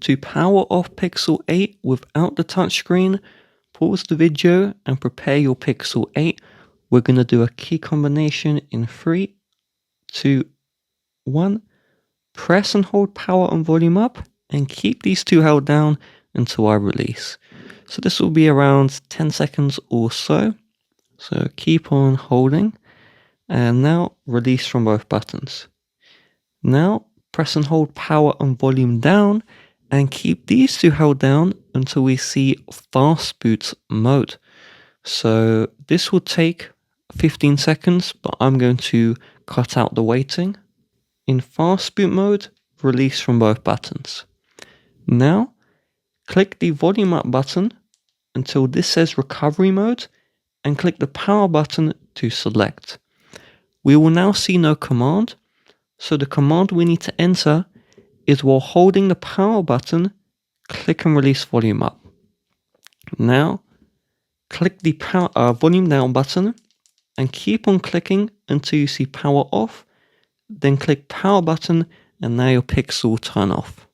To power off Pixel 8 without the touchscreen, pause the video and prepare your Pixel 8. We're going to do a key combination in 3, 2, 1. Press and hold power and volume up and keep these two held down until I release. So this will be around 10 seconds or so. So keep on holding and now release from both buttons. Now press and hold power and volume down and keep these two held down until we see fast boot mode. So this will take 15 seconds, but I'm going to cut out the waiting. In fast boot mode, release from both buttons. Now click the volume up button until this says recovery mode and click the power button to select. We will now see no command, so the command we need to enter is while holding the power button, click and release volume up. Now, click the volume down button and keep on clicking until you see power off, then click power button and now your Pixel will turn off.